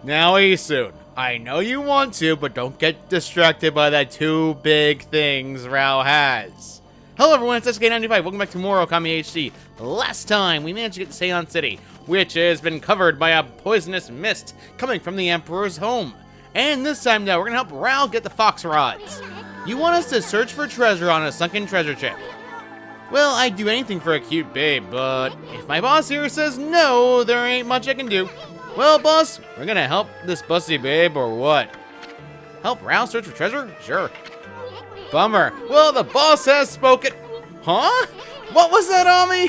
Now Isun, I know you want to, but don't get distracted by that two big things Rao has. Hello everyone, it's SK95, welcome back to more Okami HD. Last time, we managed to get to Seion City, which has been covered by a poisonous mist coming from the Emperor's home. And this time now, we're gonna help Rao get the fox rods. You want us to search for treasure on a sunken treasure ship. Well, I'd do anything for a cute babe, but if my boss here says no, there ain't much I can do. Well, boss, we're gonna help this bussy babe or what? Help Rao search for treasure? Sure. Bummer. Well, the boss has spoken. Huh? What was that, Ami?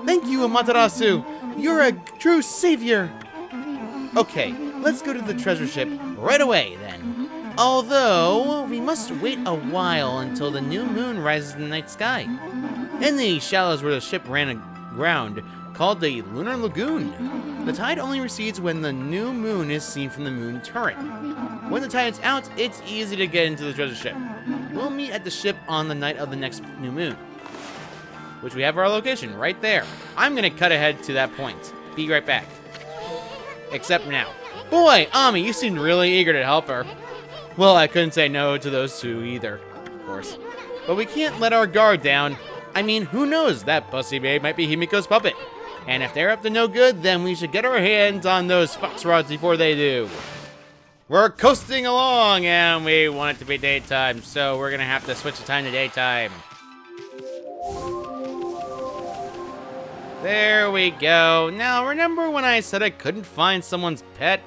Thank you, Amaterasu. You're a true savior. Okay, let's go to the treasure ship right away, then. Although, we must wait a while until the new moon rises in the night sky. In the shallows where the ship ran aground, called the Lunar Lagoon, the tide only recedes when the new moon is seen from the moon turret. When the tide's out, it's easy to get into the treasure ship. We'll meet at the ship on the night of the next new moon, which we have our location right there. I'm gonna cut ahead to that point. Be right back. Except now. Boy, Ami, you seem really eager to help her. Well, I couldn't say no to those two either, of course. But we can't let our guard down. I mean, who knows? That bussy babe might be Himiko's puppet. And if they're up to no good, then we should get our hands on those fox rods before they do. We're coasting along, and we want it to be daytime, so we're gonna have to switch the time to daytime. There we go. Now, remember when I said I couldn't find someone's pet?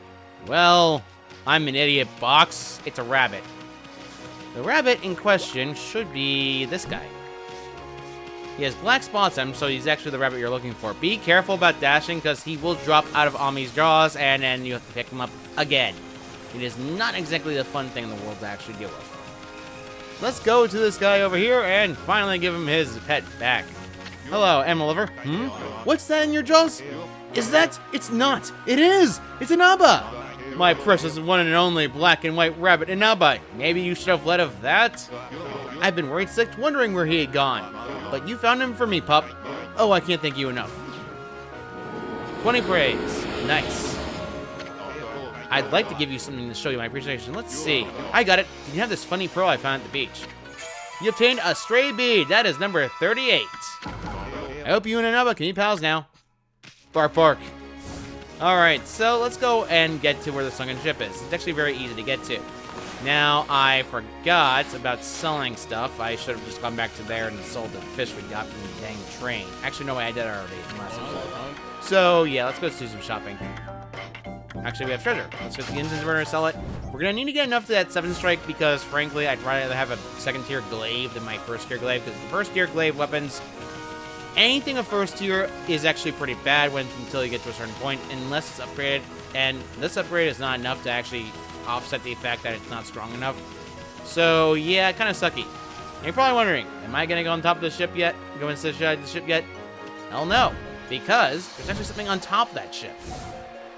Well, I'm an idiot, box. It's a rabbit. The rabbit in question should be this guy. He has black spots on him, so he's actually the rabbit you're looking for. Be careful about dashing, because he will drop out of Ami's jaws, and then you have to pick him up again. It is not exactly the fun thing in the world to actually deal with. Let's go to this guy over here and finally give him his pet back. Hello, Emma Liver. What's that in your jaws? Is that? It's not. It is. It's an Abba. My precious one and only black and white rabbit Inaba. Maybe you should have let of that? I've been worried sick, wondering where he had gone. But you found him for me, pup. Oh, I can't thank you enough. 20 praise. Nice. I'd like to give you something to show you my appreciation. Let's see. I got it. You have this funny pro I found at the beach. You obtained a stray bead. That is number 38. I hope you and Inaba can be pals now. Bark, bark. Alright, so let's go and get to where the sunken ship is. It's actually very easy to get to. Now, I forgot about selling stuff. I should have just gone back to there and sold the fish we got from the dang train. Actually, no way, I did it already in the last episode. So, yeah, let's go do some shopping. Actually, we have treasure. Let's get the Ginson's burner, sell it. We're gonna need to get enough to that 7 strike because, frankly, I'd rather have a second tier glaive than my first tier glaive, because the first tier glaive weapons, anything of first tier is actually pretty bad until you get to a certain point, unless it's upgraded. And this upgrade is not enough to actually offset the fact that it's not strong enough. So, yeah, kind of sucky. And you're probably wondering, am I gonna go on top of the ship yet? Go inside the ship yet? Hell no, because there's actually something on top of that ship.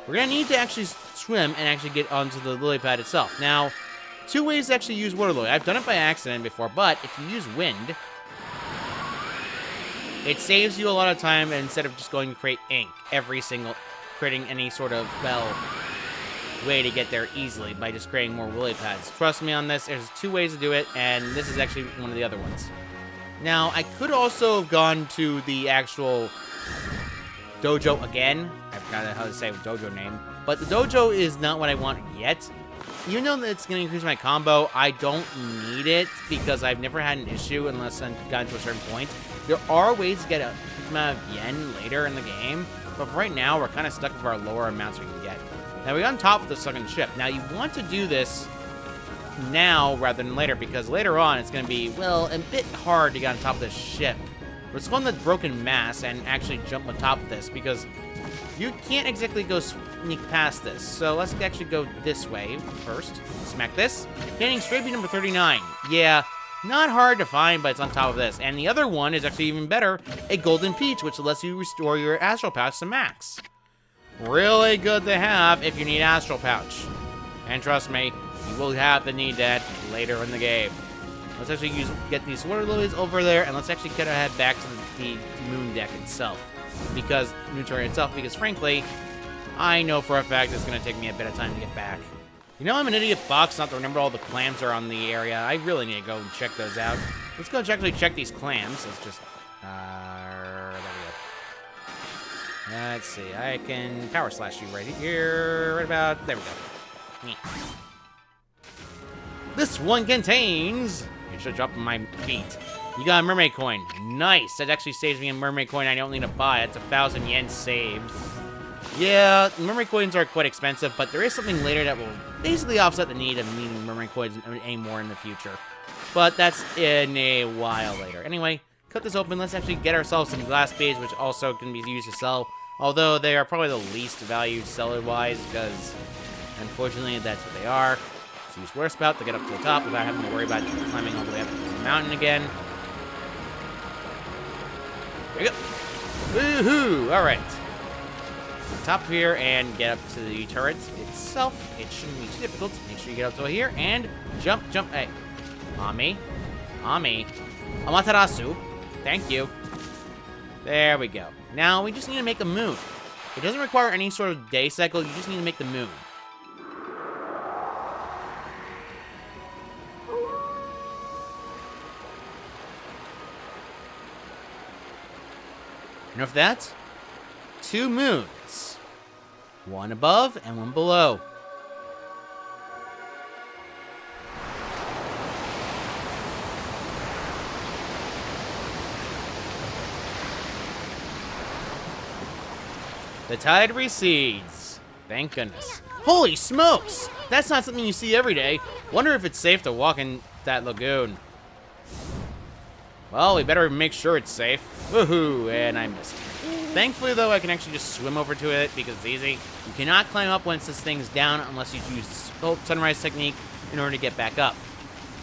We're gonna need to actually swim and actually get onto the lily pad itself. Now, 2 ways to actually use water lily. I've done it by accident before, but if you use wind, it saves you a lot of time instead of just going to create ink creating any sort of, well, way to get there easily by just creating more lily pads. Trust me on this, there's 2 ways to do it, and this is actually one of the other ones. Now, I could also have gone to the actual dojo again. I forgot how to say the dojo name. But the dojo is not what I want yet. Even though it's going to increase my combo, I don't need it because I've never had an issue unless I've gotten to a certain point. There are ways to get a amount of yen later in the game, but for right now, we're kind of stuck with our lower amounts we can get. Now, we're on top of the sunken ship. Now, you want to do this now rather than later, because later on, it's going to be, well, a bit hard to get on top of this ship. Let's go on the broken mass and actually jump on top of this, because you can't exactly go sneak past this. So let's actually go this way first. Smack this. Getting straight beat number 39. Yeah, not hard to find, but it's on top of this. And the other one is actually even better, a golden peach, which lets you restore your astral pouch to max. Really good to have if you need astral pouch. And trust me, you will have to need that later in the game. Let's actually get these water lilies over there, and let's actually get our head back to the moon deck itself. Because, moon turret itself, because frankly, I know for a fact it's going to take me a bit of time to get back. You know, I'm an idiot box not to remember all the clams are on the area. I really need to go and check those out. Let's go actually check these clams. Let's just... there we go. Let's see. I can power slash you right here. Right about... There we go. Yeah. This one contains... It should drop my feet. You got a mermaid coin. Nice. That actually saves me a mermaid coin I don't need to buy. That's 1,000 yen saved. Yeah, mermaid coins are quite expensive, but there is something later that will basically offset the need of needing mermaid coins anymore in the future. But that's in a while later. Anyway, cut this open. Let's actually get ourselves some glass beads, which also can be used to sell. Although they are probably the least valued seller-wise, because unfortunately that's what they are. Let's use Swear Spout to get up to the top without having to worry about climbing all the way up the mountain again. There you go. Woohoo! Alright. Top here and get up to the turret itself. It shouldn't be too difficult. Make sure you get up to here and jump. Hey. Ami. Amaterasu. Thank you. There we go. Now we just need to make a moon. It doesn't require any sort of day cycle. You just need to make the moon. And with that, 2 moons. One above and one below. The tide recedes. Thank goodness. Holy smokes! That's not something you see every day. Wonder if it's safe to walk in that lagoon. Well, we better make sure it's safe. Woohoo! And I missed. Thankfully, though, I can actually just swim over to it because it's easy. You cannot climb up once this thing's down unless you use the sunrise technique in order to get back up.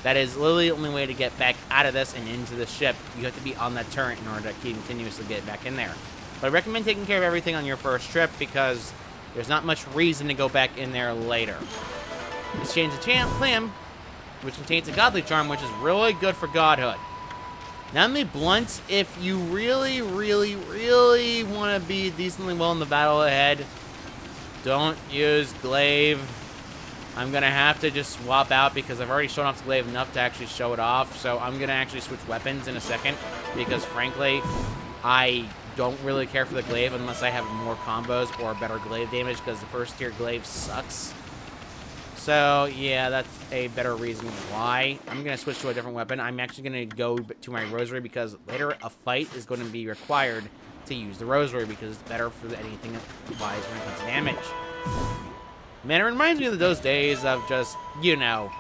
That is literally the only way to get back out of this and into the ship. You have to be on that turret in order to continuously get back in there. But I recommend taking care of everything on your first trip because there's not much reason to go back in there later. Let's change the clam, which contains a godly charm, which is really good for godhood. Now, let me blunt, if you really, really, really want to be decently well in the battle ahead, don't use glaive. I'm going to have to just swap out because I've already shown off the glaive enough to actually show it off. So I'm going to actually switch weapons in a second because, frankly, I don't really care for the glaive unless I have more combos or better glaive damage because the first tier glaive sucks. So, yeah, that's a better reason why. I'm going to switch to a different weapon. I'm actually going to go to my rosary because later a fight is going to be required to use the rosary because it's better for anything wise when it comes to damage. Man, it reminds me of those days of just, you know,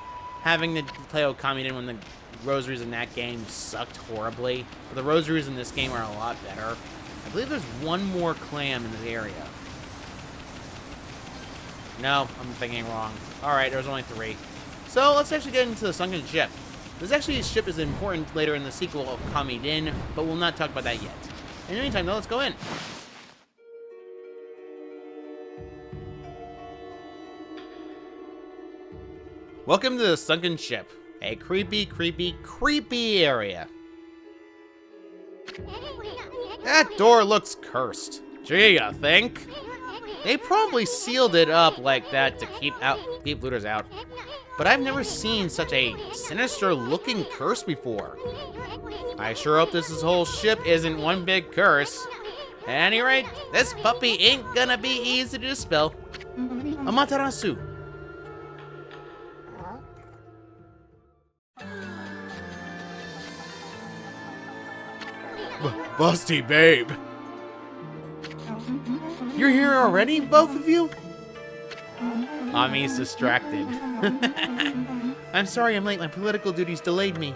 having to play Okami when the rosaries in that game sucked horribly. But the rosaries in this game are a lot better. I believe there's one more clam in this area. No, I'm thinking wrong. Alright, there's only 3. So, let's actually get into the Sunken Ship. This ship is important later in the sequel of Okami Din, but we'll not talk about that yet. In the meantime, though, let's go in. Welcome to the Sunken Ship. A creepy, creepy, creepy area. That door looks cursed. Gee, you think? They probably sealed it up like that to keep looters out. But I've never seen such a sinister-looking curse before. I sure hope this whole ship isn't one big curse. At any rate, this puppy ain't gonna be easy to dispel. Amaterasu. Busty babe. You're here already, both of you? Ami's distracted. I'm sorry I'm late. My political duties delayed me.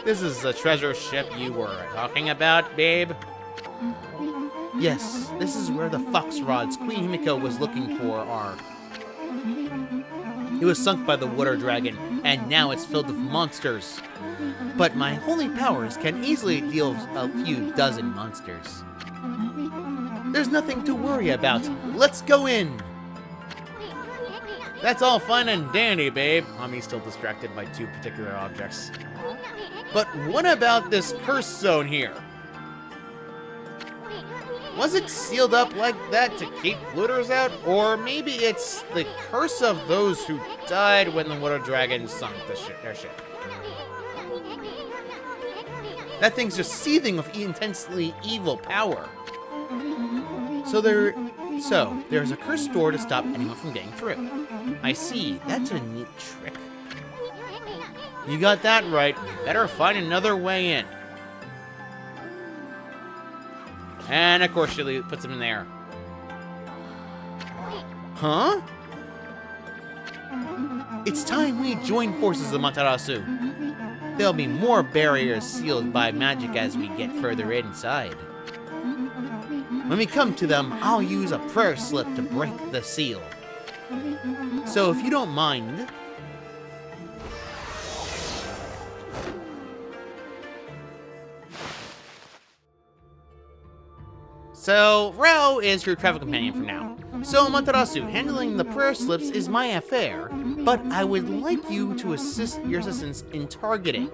This is the treasure ship you were talking about, babe? Yes, this is where the fox rods Queen Himiko was looking for are. It was sunk by the water dragon, and now it's filled with monsters. But my holy powers can easily deal a few dozen monsters. There's nothing to worry about. Let's go in. That's all fine and dandy, babe. Ami's still distracted by 2 particular objects. But what about this curse zone here? Was it sealed up like that to keep looters out? Or maybe it's the curse of those who died when the water dragon sunk their ship. That thing's just seething with intensely evil power. So there's a cursed door to stop anyone from getting through. I see. That's a neat trick. You got that right. Better find another way in. And of course she puts him in there. Huh? It's time we join forces with Amaterasu. There'll be more barriers sealed by magic as we get further inside. When we come to them, I'll use a prayer slip to break the seal. So if you don't mind... So, Rao is your travel companion for now. So, Amaterasu, handling the prayer slips is my affair, but I would like you to assist your assistants in targeting.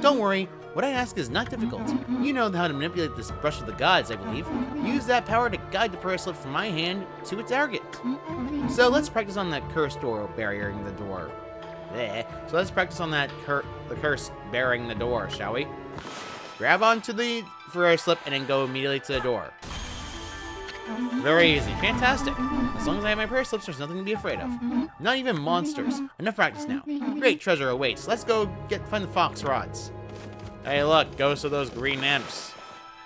Don't worry, what I ask is not difficult. You know how to manipulate this brush of the gods, I believe. Use that power to guide the prayer slip from my hand to its target. So, let's practice on that curse door barriering the door. So, let's practice on that the curse barring the door, shall we? Grab onto the prayer slip and then go immediately to the door. Very easy. Fantastic. As long as I have my prayer slips, there's nothing to be afraid of. Not even monsters. Enough practice now. Great treasure awaits. Let's go find the fox rods. Hey, look. Ghosts of those green imps.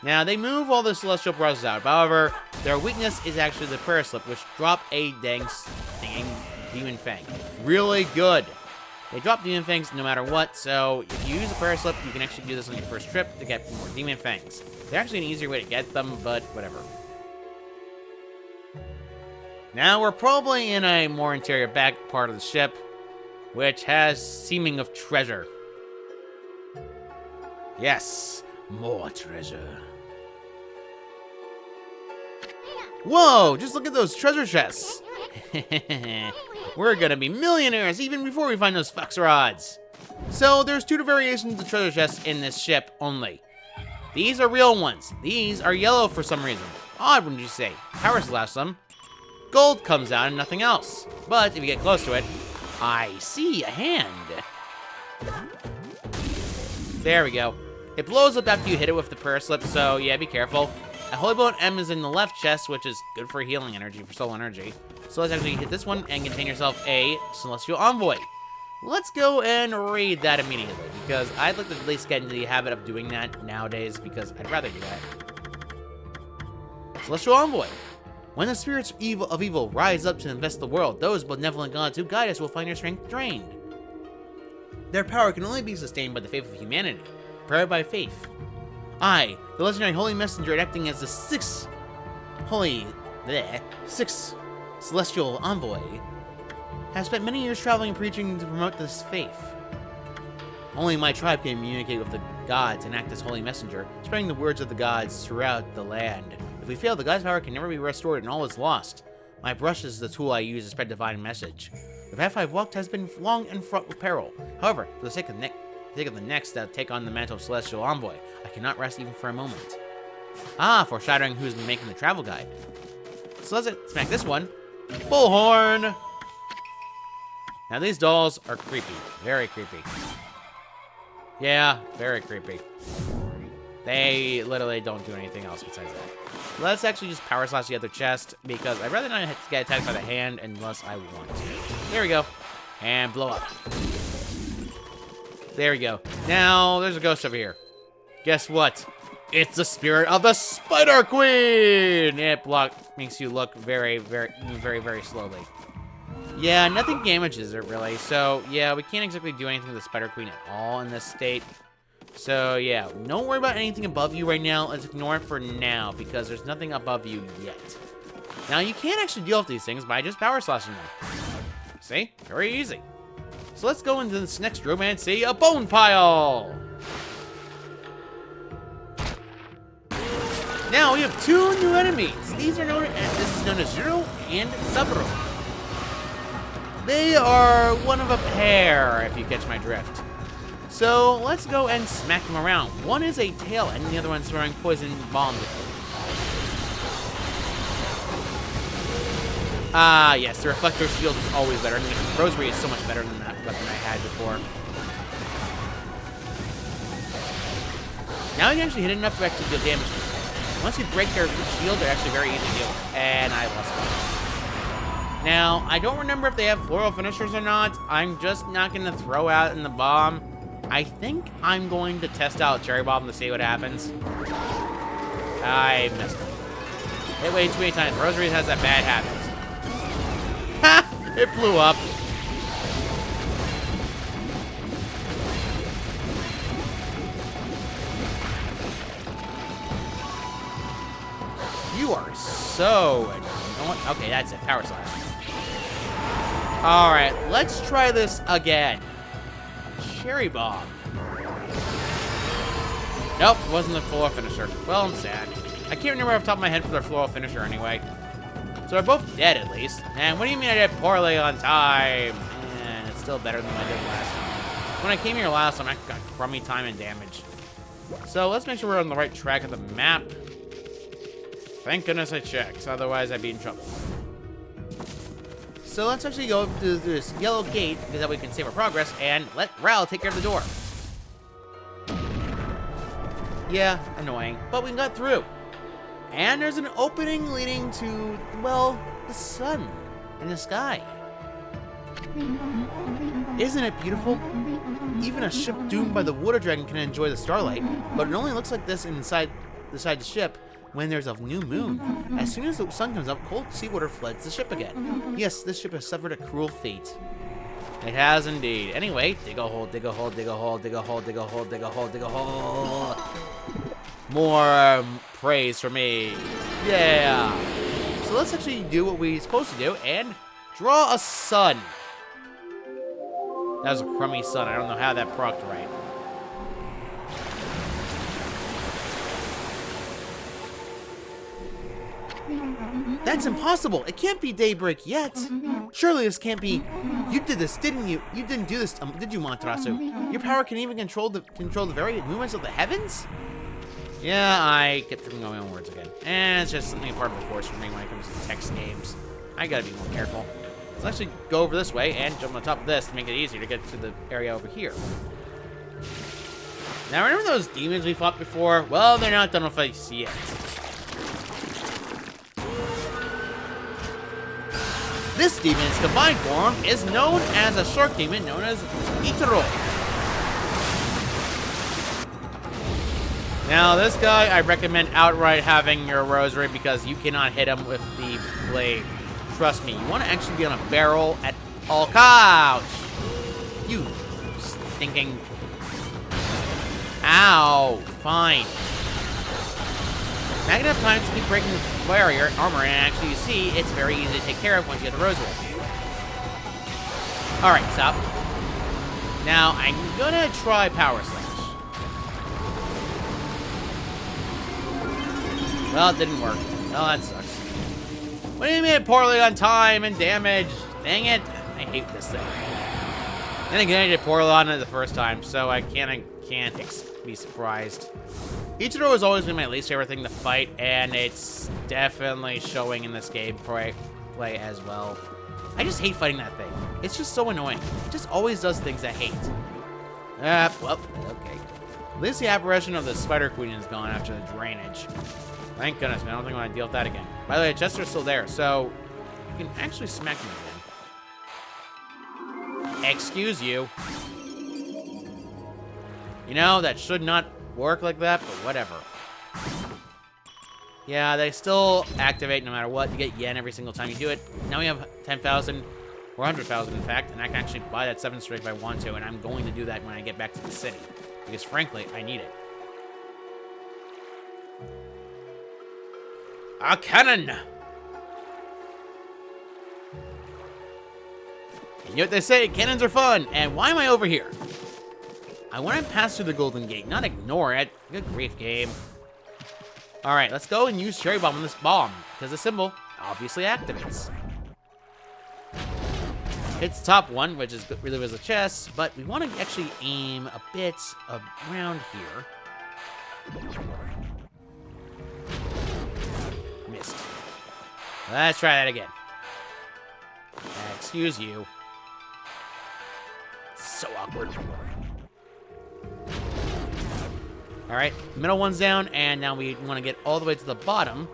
Now, they move all the celestial brushes out. However, their weakness is actually the prayer slip, which drop a dang demon fang. Really good. They drop demon fangs no matter what, so if you use a prayer slip, you can actually do this on your first trip to get more demon fangs. They're actually an easier way to get them, but whatever. Now we're probably in a more interior back part of the ship, which has seeming of treasure. Yes, more treasure. Whoa, just look at those treasure chests. We're gonna be millionaires even before we find those fox rods. So there's two variations of treasure chests in this ship only. These are real ones. These are yellow for some reason. Odd, wouldn't you say? Power slash them. Gold comes out and nothing else. But if you get close to it, I see a hand. There we go. It blows up after you hit it with the prayer slip, so yeah, be careful. A Holy Bone M is in the left chest, which is good for healing energy, for soul energy. So let's actually hit this one and contain yourself a Celestial Envoy. Let's go and read that immediately, because I'd like to at least get into the habit of doing that nowadays, because I'd rather do that. Celestial Envoy. When the spirits of evil rise up to invest the world, those benevolent gods who guide us will find their strength drained. Their power can only be sustained by the faith of humanity. Prayer by faith. I, the legendary Holy Messenger acting as the sixth Celestial Envoy, have spent many years traveling and preaching to promote this faith. Only my tribe can communicate with the gods and act as Holy Messenger, spreading the words of the gods throughout the land. If we fail, the gods' power can never be restored and all is lost. My brush is the tool I use to spread divine message. The path I've walked has been long and fraught with peril. However, for the sake of the next that take on the mantle of Celestial Envoy, I cannot rest even for a moment. Ah, foreshadowing who's been making the travel guide. So let's smack this one. Bullhorn! Now these dolls are creepy. Very creepy. Yeah, very creepy. They literally don't do anything else besides that. Let's actually just power slash the other chest, because I'd rather not get attacked by the hand unless I want to. There we go. And blow up. There we go. Now, there's a ghost over here. Guess what? It's the spirit of the Spider Queen! It makes you look very, very, very, very slowly. Yeah, nothing damages it, really. So, yeah, we can't exactly do anything to the Spider Queen at all in this state. So, yeah, don't worry about anything above you right now. Let's ignore it for now, because there's nothing above you yet. Now, you can actually deal with these things by just power slashing them. See? Very easy. So let's go into this next room and see a bone pile. Now we have two new enemies. These are known as Zero and Saburo. They are one of a pair, if you catch my drift. So let's go and smack them around. One is a tail, and the other one's throwing poison bombs at them. Ah, yes, the reflector shield is always better. I mean, the rosary is so much better than that weapon I had before. Now you can actually hit it enough to actually deal damage to them. Once you break their shield, they're actually very easy to deal with. And I lost it. Now, I don't remember if they have floral finishers or not. I'm just not going to throw out in the bomb. I think I'm going to test out Cherry Bomb to see what happens. I missed it. Hit way too many times. Rosary has that bad habit. Ha! It blew up. You are so annoying. You know what? Okay, that's it. Power slash. Alright, let's try this again. Cherry Bomb. Nope, it wasn't the floral finisher. Well, I'm sad. I can't remember off the top of my head for their floral finisher anyway. So they're both dead at least. And what do you mean I did poorly on time? And it's still better than I did last time. When I came here last time, I got crummy time and damage. So let's make sure we're on the right track of the map. Thank goodness I checked, otherwise I'd be in trouble. So let's actually go to this yellow gate, because that way we can save our progress, and let Ral take care of the door. Yeah, annoying, but we got through. And there's an opening leading to, well, the sun in the sky. Isn't it beautiful? Even a ship doomed by the water dragon can enjoy the starlight, but it only looks like this inside the ship when there's a new moon. As soon as the sun comes up, cold seawater floods the ship again. Yes, this ship has suffered a cruel fate. It has indeed. Anyway, dig a hole, dig a hole, dig a hole, dig a hole, dig a hole, dig a hole, dig a hole. More praise for me. Yeah. So let's actually do what we're supposed to do and draw a sun. That was a crummy sun. I don't know how that procced right. That's impossible. It can't be daybreak yet. Surely this can't be. You did this, didn't you? You didn't do this, did you, Montrasu? Your power can even control the very movements of the heavens? Yeah, I kept tripping over my own words again. And it's just something part of the course for me when it comes to text games. I gotta be more careful. Let's actually go over this way and jump on top of this to make it easier to get to the area over here. Now, remember those demons we fought before? Well, they're not done with us yet. This demon's combined form is known as a shark demon known as Itaro. Now, this guy, I recommend outright having your rosary because you cannot hit him with the blade. Trust me, you want to actually be on a barrel at all costs. You stinking... Ow, fine. Not enough time to keep breaking the barrier armor, and actually you see, it's very easy to take care of once you get the rosary. Alright, stop. Now, I'm gonna try Power Slash. Well, it didn't work. Oh, that sucks. What do you mean poorly on time and damage? Dang it. I hate this thing. Then again, I did poorly on it the first time, so I can't be surprised. Ichiro has always been my least favorite thing to fight, and it's definitely showing in this gameplay as well. I just hate fighting that thing. It's just so annoying. It just always does things I hate. Well, okay. At least the apparition of the Spider Queen is gone after the drainage. Thank goodness, man. I don't think I want to deal with that again. By the way, Chester's still there, so you can actually smack me again. Excuse you. You know, that should not work like that, but whatever. Yeah, they still activate no matter what. You get yen every single time you do it. Now we have 10,000, or 100,000 in fact, and I can actually buy that 7th straight if I want to, and I'm going to do that when I get back to the city. Because frankly, I need it. A cannon! And you know what they say, cannons are fun, and why am I over here? I want to pass through the Golden Gate, not ignore it. Good grief, game. Alright, let's go and use Cherry Bomb on this bomb, because the symbol obviously activates. It's top one, which is really was a chest, but we want to actually aim a bit around here. Missed. Let's try that again. Excuse you. So awkward. Alright, middle one's down, and now we want to get all the way to the bottom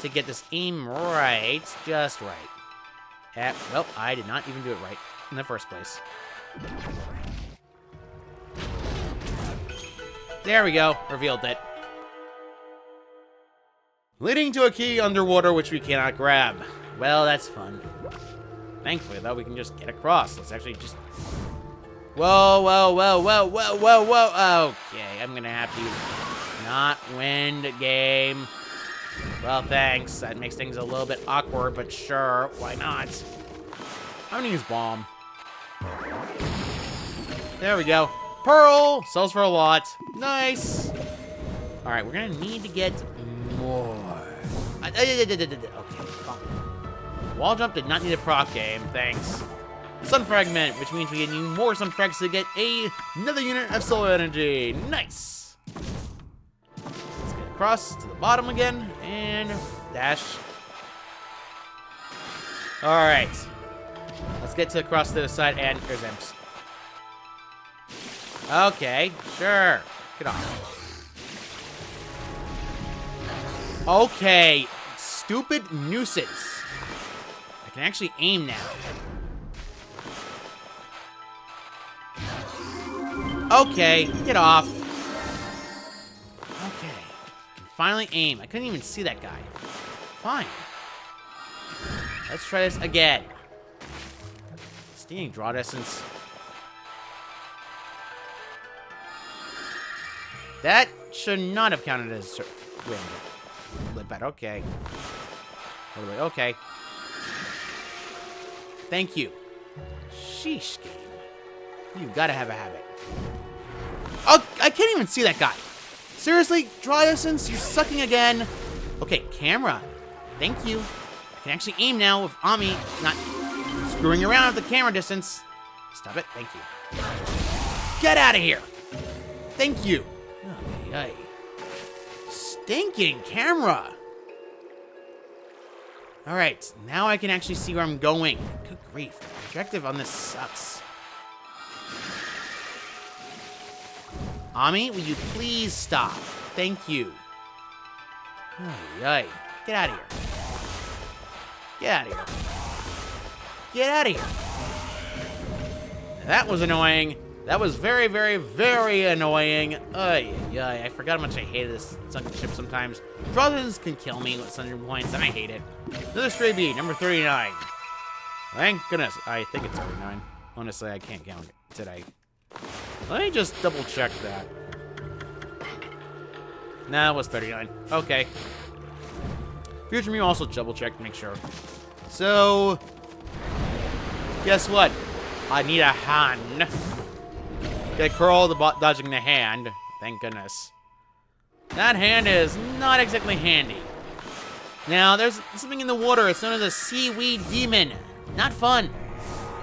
to get this aim right, just right. Well, I did not even do it right in the first place. There we go, revealed it. Leading to a key underwater which we cannot grab. Well, that's fun. Thankfully, though, we can just get across. Let's actually just... Whoa, whoa, whoa, whoa, whoa, whoa, whoa. Okay, I'm gonna have to use not wind game. Well, thanks. That makes things a little bit awkward, but sure, why not? I'm gonna use bomb. There we go. Pearl! Sells for a lot. Nice! Alright, we're gonna need to get more. Okay, fine. Wall jump did not need a proc game, thanks. Sun fragment, which means we need more sun frags to get another unit of solar energy. Nice! Let's get across to the bottom again, and dash. Alright. Let's get to across to the side, and there's imps. Okay, sure. Get off. Okay, stupid nuisance. I can actually aim now. Okay, get off. Okay, can finally aim. I couldn't even see that guy. Fine. Let's try this again. Stinging draw distance. That should not have counted as wind. But okay. Totally okay. Thank you. Sheesh, game. You've got to have a habit. Oh, I can't even see that guy. Seriously? Draw distance? You're sucking again. Okay, camera. Thank you. I can actually aim now with Ami not screwing around with the camera distance. Stop it. Thank you. Get out of here. Thank you. Ay. Stinking camera. Alright, now I can actually see where I'm going. Good grief. The objective on this sucks. Ami, will you please stop? Thank you. Ay. Get out of here. Get out of here. Get out of here. That was annoying. That was very, very, very annoying. I forgot how much I hated this sunken ship sometimes. Brothers can kill me with 100 points, and I hate it. Another stray bead, number 39. Thank goodness. I think it's 39. Honestly, I can't count it today. Let me just double check that. Nah, it was 39. Okay. Future me also double check to make sure. So, guess what? I need a hand. Get curl the bot dodging the hand. Thank goodness. That hand is not exactly handy. Now, there's something in the water. It's known as a seaweed demon. Not fun.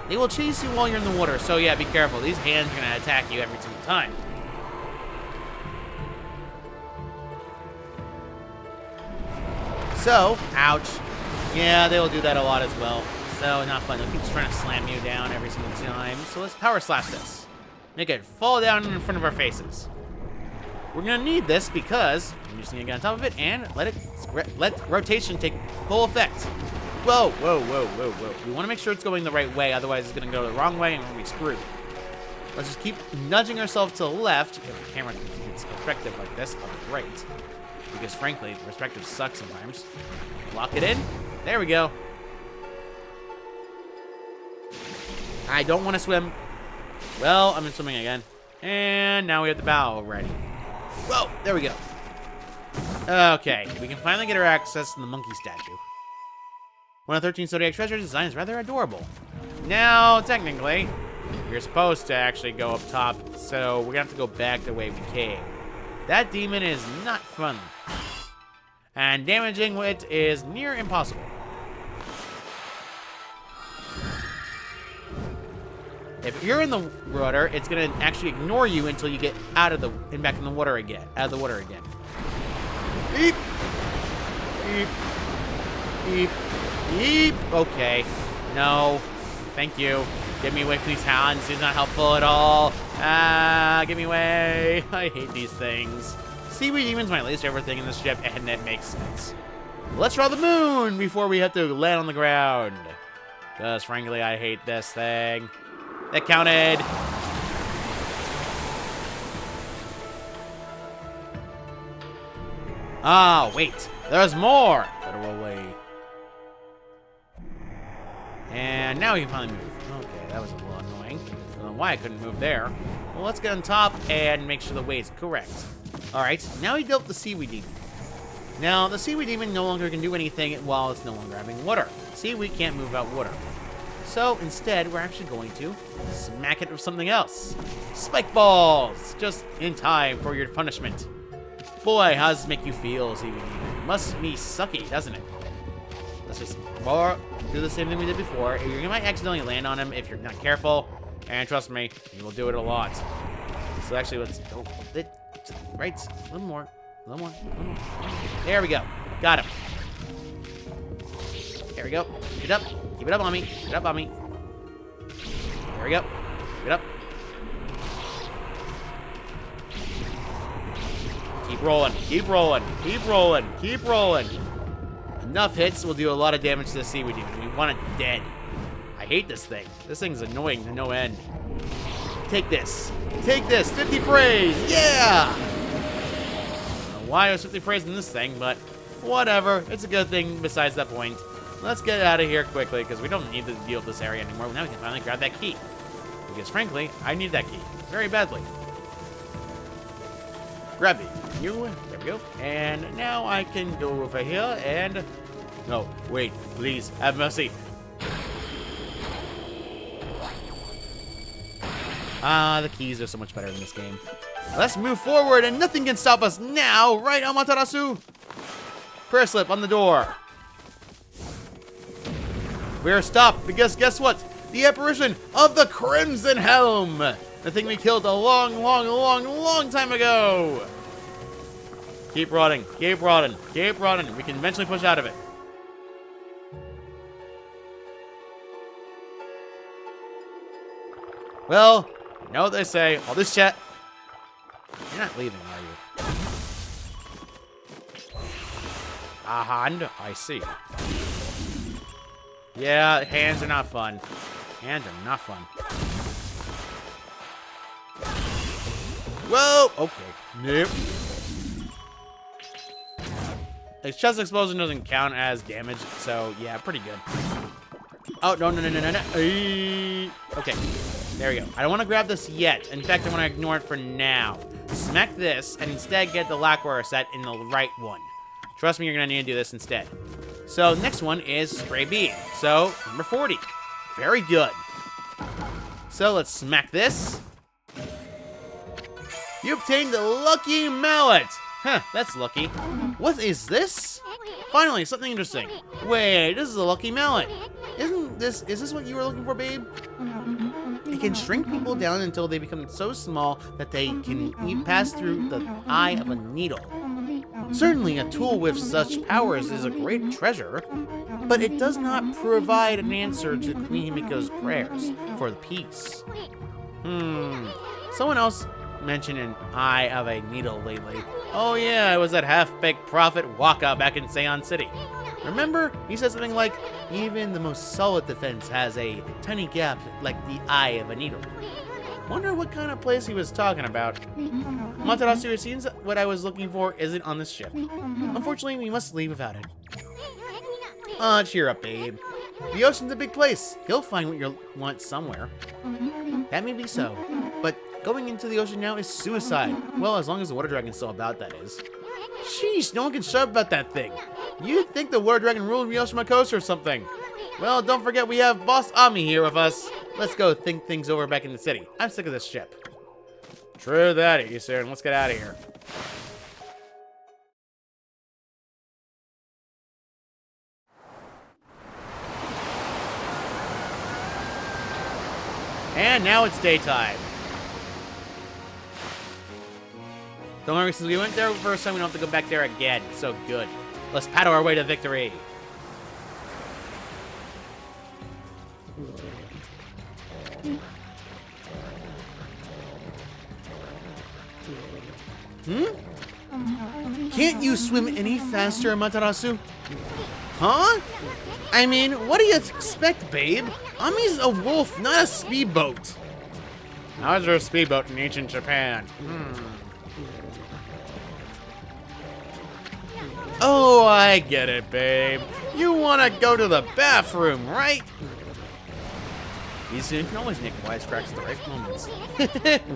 They will chase you while you're in the water, so yeah, be careful. These hands are gonna attack you every single time. So, ouch. Yeah, they will do that a lot as well. So, not fun. They'll keep trying to slam you down every single time. So let's power slash this. Make it fall down in front of our faces. We're gonna need this because I'm just gonna get on top of it and let rotation take full effect. Whoa, whoa, whoa, whoa, whoa. We want to make sure it's going the right way, otherwise it's gonna go the wrong way and we're gonna be screwed. Let's just keep nudging ourselves to the left. If the camera gets perspective like this, that'll be great. Because frankly, perspective sucks sometimes. Lock it in. There we go. I don't want to swim. Well, I'm in swimming again. And now we have the bow ready. Whoa, there we go. Okay, we can finally get our access to the monkey statue. One of 13 Zodiac treasures design is rather adorable. Now, technically, you're supposed to actually go up top, so we're gonna have to go back the way we came. That demon is not fun. And damaging it is near impossible. If you're in the water, it's gonna actually ignore you until you get out of the and back in the water again. Out of the water again. Beep. Beep. Beep. Beep. Okay. No. Thank you. Get me away from these hounds. He's not helpful at all. Ah, get me away. I hate these things. Seaweed Demon's my least favorite thing in this ship, and it makes sense. Let's draw the moon before we have to land on the ground. Because, frankly, I hate this thing. That counted. Ah, wait. There's more. Literally. And now we can finally move. Okay, that was a little annoying. I don't know why I couldn't move there. Well, let's get on top and make sure the way is correct. Alright, now we dealt with the Seaweed Demon. Now, the Seaweed Demon no longer can do anything while it's no longer having water. Seaweed can't move out water. So, instead, we're actually going to smack it with something else. Spike balls! Just in time for your punishment. Boy, how does this make you feel, Seaweed Demon? Must be sucky, doesn't it? Let's just do the same thing we did before. You might accidentally land on him if you're not careful. And trust me, you will do it a lot. So actually, let's go right, a little more. There we go. Got him. There we go. Keep it up. Keep it up on me. Keep it up on me. There we go. Keep it up. Keep rolling. Keep rolling. Keep rolling. Keep rolling. Enough hits will do a lot of damage to the Seaweed Demon. We want it dead. I hate this thing. This thing's annoying to no end. Take this. Take this. 50 praise. Yeah! I don't know why I was 50 praise in this thing, but whatever. It's a good thing besides that point. Let's get out of here quickly, because we don't need to deal with this area anymore. Now we can finally grab that key. Because frankly, I need that key. Very badly. Grab it. You. There we go. And now I can go over here and... No, wait. Please, have mercy. Ah, the keys are so much better in this game. Let's move forward, and nothing can stop us now, right, Amaterasu? Prayer slip on the door. We're stopped because guess what? The apparition of the Crimson Helm! The thing we killed a long time ago! Keep rotting, keep rotting, keep rotting. We can eventually push out of it. Well, you know what they say. All this chat. You're not leaving, are you? A hand? I see. Yeah, hands are not fun. Hands are not fun. Whoa! Okay. Nope. A chest explosion doesn't count as damage, so yeah, pretty good. Oh, no. Okay. There we go. I don't want to grab this yet. In fact, I want to ignore it for now. Smack this, and instead get the lacquer set in the right one. Trust me, you're going to need to do this instead. So, next one is Spray Beam. So, number 40. Very good. So, let's smack this. You obtained the Lucky Mallet. Huh, that's lucky. What is this? Finally, something interesting. Wait, this is a Lucky Mallet. Is this what you were looking for, babe? It can shrink people down until they become so small that they can pass through the eye of a needle. Certainly, a tool with such powers is a great treasure, but it does not provide an answer to Queen Himiko's prayers for the peace. Someone else mentioned an eye of a needle lately. Oh yeah, it was that half-baked prophet Waka back in Seion City. Remember? He said something like, even the most solid defense has a tiny gap like the eye of a needle. Wonder what kind of place he was talking about. Amaterasu, it seems what I was looking for isn't on this ship. Unfortunately, we must leave without it. Aw, cheer up, babe. The ocean's a big place. You'll find what you want somewhere. That may be so, but going into the ocean now is suicide. Well, as long as the water dragon's still about, that is. Sheesh, no one can shut up about that thing. You'd think the water dragon ruled Ryoshima Coast or something. Well, don't forget we have Boss Ami here with us. Let's go think things over back in the city. I'm sick of this ship. True that, Isern. Let's get out of here. And now it's daytime. Don't worry, since we went there the first time, we don't have to go back there again. So good. Let's paddle our way to victory. Can't you swim any faster, Amaterasu? Huh? I mean, what do you expect, babe? Ami's a wolf, not a speedboat. How's your speedboat in ancient Japan? Oh, I get it, babe. You want to go to the bathroom, right? You see, you can always make wisecracks at the right moments.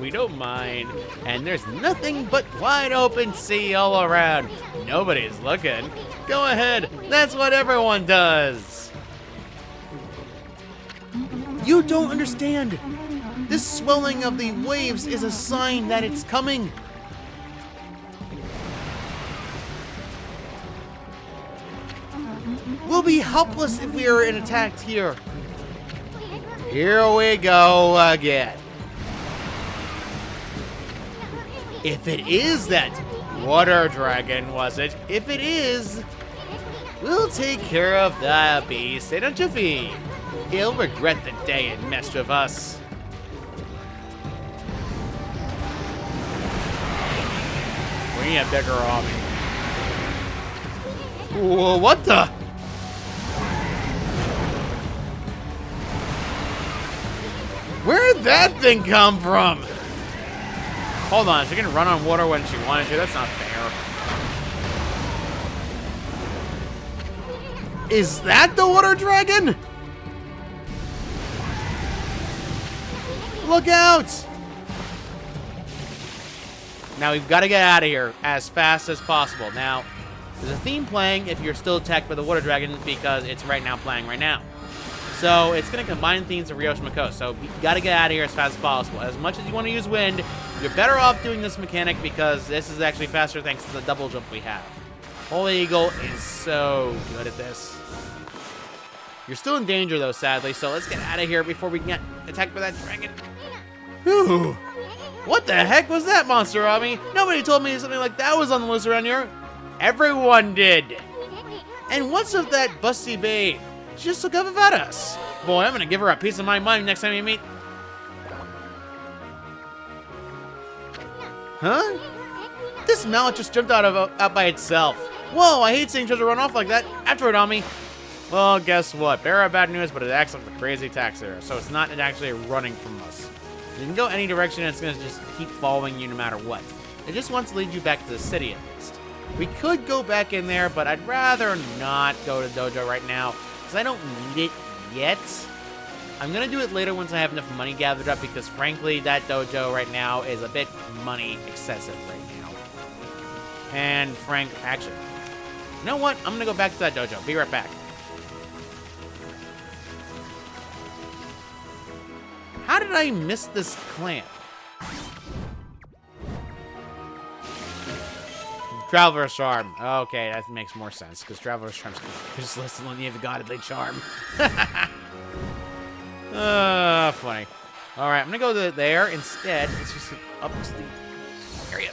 We don't mind. And there's nothing but wide open sea all around. Nobody's looking. Go ahead. That's what everyone does. You don't understand. This swelling of the waves is a sign that it's coming. We'll be helpless if we are attacked here. Here we go again. If it is that water dragon, was it? If it is, we'll take care of the beast in a jiffy. He'll regret the day it messed with us. We need a bigger army. Whoa, what the? Where'd that thing come from? Hold on, she can run on water when she wanted to. That's not fair. Is that the water dragon? Look out! Now we've got to get out of here as fast as possible. Now, there's a theme playing if you're still attacked by the water dragon because it's right now playing right now. So it's going to combine themes of Ryoshima Coast. So you got to get out of here as fast as possible. As much as you want to use wind, you're better off doing this mechanic because this is actually faster thanks to the double jump we have. Holy Eagle is so good at this. You're still in danger though, sadly. So let's get out of here before we get attacked by that dragon. Whew. What the heck was that, Monster Ami? Nobody told me something like that was on the loose around here. Everyone did. And what's of that busty babe? She just took off without us. Boy, I'm gonna give her a piece of my mind next time we meet. Huh? This mallet just jumped out by itself. Whoa, I hate seeing treasure run off like that. After it on me. Well, guess what? Bear our bad news, but it acts like the crazy taxer, so it's not actually running from us. You can go any direction and it's gonna just keep following you no matter what. It just wants to lead you back to the city at least. We could go back in there, but I'd rather not go to dojo right now. I don't need it yet. I'm gonna do it later once I have enough money gathered up because frankly that dojo right now is a bit money excessive right now. And actually, you know what? I'm gonna go back to that dojo. Be right back. How did I miss this clan? Traveler's Charm. Okay, that makes more sense, because Traveler's Charm's useless unless you have a godly charm. Funny. Alright, I'm gonna go there instead. Let's just get up to the area.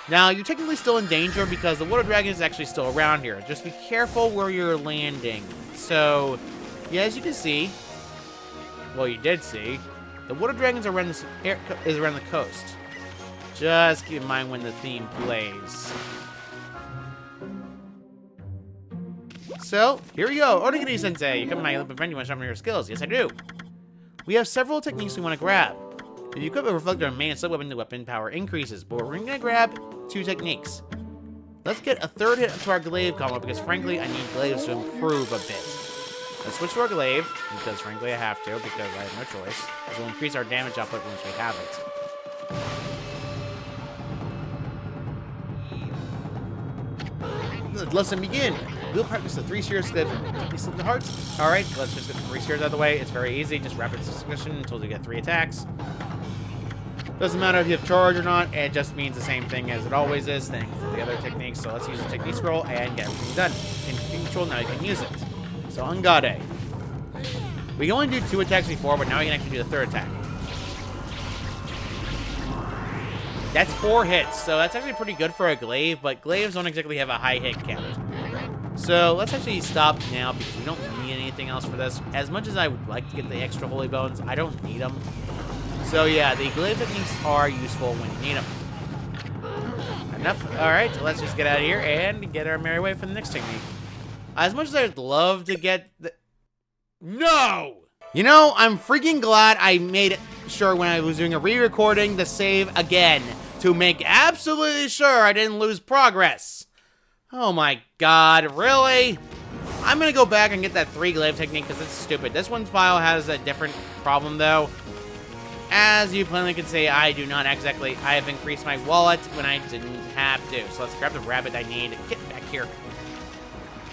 Now, you're technically still in danger because the water dragon is actually still around here. Just be careful where you're landing. So, yeah, as you can see, well, you did see, the water dragons are around the coast. Just keep in mind when the theme plays. So, here we go. Onigiri-sensei, you come to my little friend, you want to sharpen your skills? Yes, I do. We have several techniques we want to grab. If you equip a reflector on main and sub-weapon, the weapon power increases, but we're going to grab 2 techniques. Let's get a 3rd hit to our glaive combo, because frankly, I need glaives to improve a bit. Let's switch to our glaive, because frankly I have to, because I have no choice. This will increase our damage output once we have it. Lesson begin. We'll practice the 3 shears glaive in the hearts. Alright, let's just get the 3 shears out of the way. It's very easy. Just rapid succession until you get 3 attacks. Doesn't matter if you have charge or not. It just means the same thing as it always is. Thing for the other techniques. So let's use the technique scroll and get everything done. In control, now you can use it. So Angade. We can only do 2 attacks before, but now we can actually do the 3rd attack. That's 4 hits, so that's actually pretty good for a glaive, but glaives don't exactly have a high hit count. So let's actually stop now because we don't need anything else for this. As much as I would like to get the extra holy bones, I don't need them. So yeah, the glaive techniques are useful when you need them. Enough. All right, let's just get out of here and get our merry way for the next technique. As much as I'd love to get the... No! You know, I'm freaking glad I made sure when I was doing a re-recording to save again to make absolutely sure I didn't lose progress. Oh my god, really? I'm gonna go back and get that 3 glaive technique because it's stupid. This one's file has a different problem though. As you plainly can see, I do not exactly. I have increased my wallet when I didn't have to. So let's grab the rabbit I need. Get back here.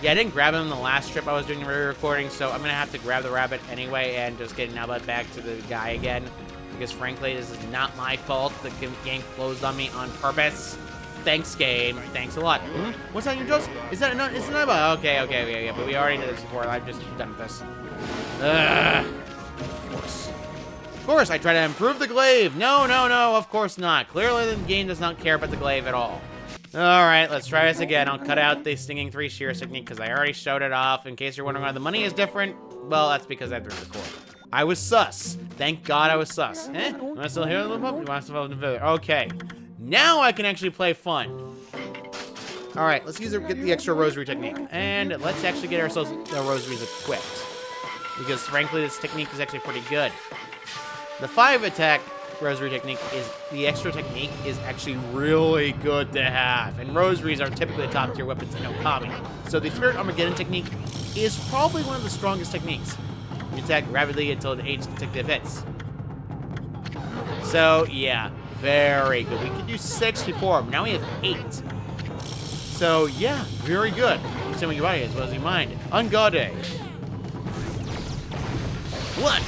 Yeah, I didn't grab him in the last trip I was doing the re-recording, so I'm going to have to grab the rabbit anyway and just get Naba back to the guy again. Because frankly, this is not my fault. The game closed on me on purpose. Thanks, game. Thanks a lot. What's that, you Jones? Is that not? Is it not? Okay. But we already did this before. I'm just done with this. Of course, I try to improve the glaive. No, of course not. Clearly, the game does not care about the glaive at all. All right, let's try this again. I'll cut out the stinging 3 shears technique because I already showed it off. In case you're wondering why the money is different, well, that's because I have to record. I was sus. Thank God I was sus. Am I still here, little pup? Okay. Now I can actually play fun. All right, let's get the extra rosary technique. And let's actually get ourselves the rosaries equipped. Because frankly, this technique is actually pretty good. The 5 attack rosary technique is the extra technique is actually really good to have. And rosaries are typically top tier weapons in Okami. So the Spirit Armageddon technique is probably one of the strongest techniques. You attack rapidly until the 8 consecutive hits. So yeah, very good. We could do 6 before, but now we have 8. So yeah, very good. You send your body as well as your mind. Ungade. 1,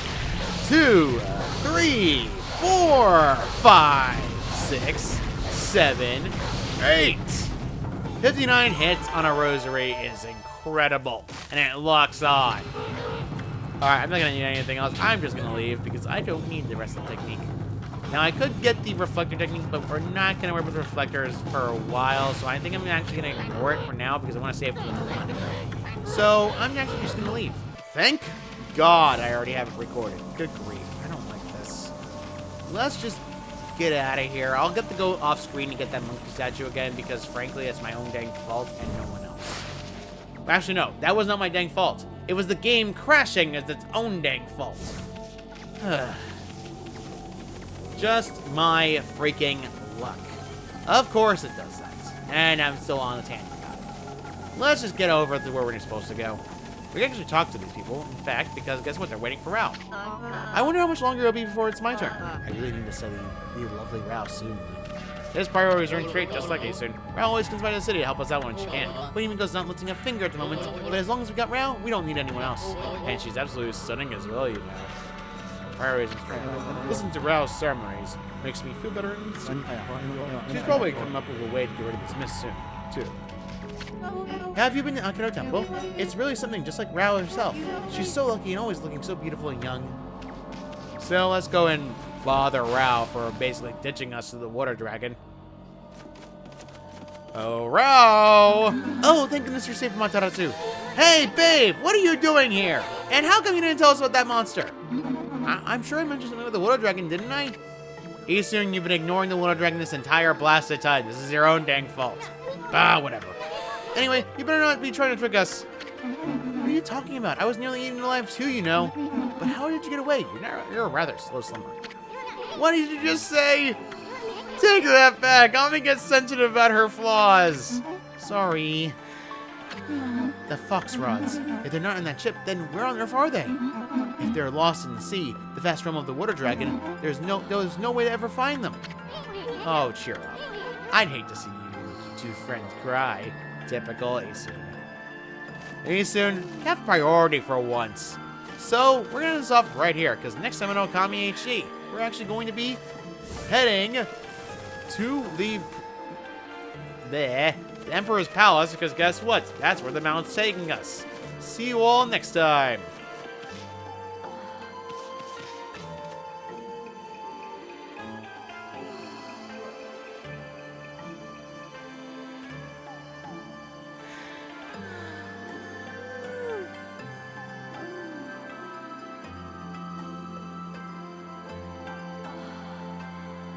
2, 3, 4, 5, 6, 7, 8. 59 hits on a rosary is incredible, and it locks on. Alright, I'm not going to need anything else. I'm just going to leave because I don't need the rest of the technique. Now, I could get the reflector technique, but we're not going to work with reflectors for a while, so I think I'm actually going to ignore it for now because I want to save for the money. So, I'm actually just going to leave. Thank God I already have it recorded. Good grief. I don't like this. Let's just get out of here. I'll get to go off screen and get that monkey statue again because, frankly, it's my own dang fault and no one else. Actually, no. That was not my dang fault. It was the game crashing as its own dang fault. Just my freaking luck. Of course it does that. And I'm still on the tangent about it. Let's just get over to where we're supposed to go. We can actually talk to these people, in fact, because guess what? They're waiting for Rao. I wonder how much longer it'll be before it's my turn. I really need to study the lovely Rao soon. His priorities are in trait just like Asun. Rao always comes by the city to help us out when she can. But even does not lifting a finger at the moment. But as long as we got Rao, we don't need anyone else. And she's absolutely stunning as well, you know. Priorities and strength. Listen to Rao's ceremonies. Makes me feel better instant. She's probably coming up with a way to get rid of this mist soon, too. Have you been to Akino Temple? It's really something just like Rao herself. She's so lucky and always looking so beautiful and young. So let's go and bother Rao for basically ditching us to the water dragon. Oh, Rao! Oh, thank goodness you're safe from Mataratsu. Hey, babe, what are you doing here? And how come you didn't tell us about that monster? I'm sure I mentioned something about the water dragon, didn't I? Isun, you've been ignoring the water dragon this entire blasted time. This is your own dang fault. Ah, whatever. Anyway, you better not be trying to trick us. What are you talking about? I was nearly eaten alive too, you know. But how did you get away? You're a rather slow slumber. What did you just say? Take that back. Ami gets sensitive about her flaws. Sorry. The fox rods. If they're not in that ship, then where on earth are they? If they're lost in the sea, the vast realm of the water dragon, there's no way to ever find them. Oh, cheer up. I'd hate to see you two friends cry. Typical Asun. Asun, have priority for once. So, we're going to end this off right here, because next time on Okami HD, we're actually going to be heading to the Emperor's Palace, because guess what? That's where the mountain's taking us. See you all next time.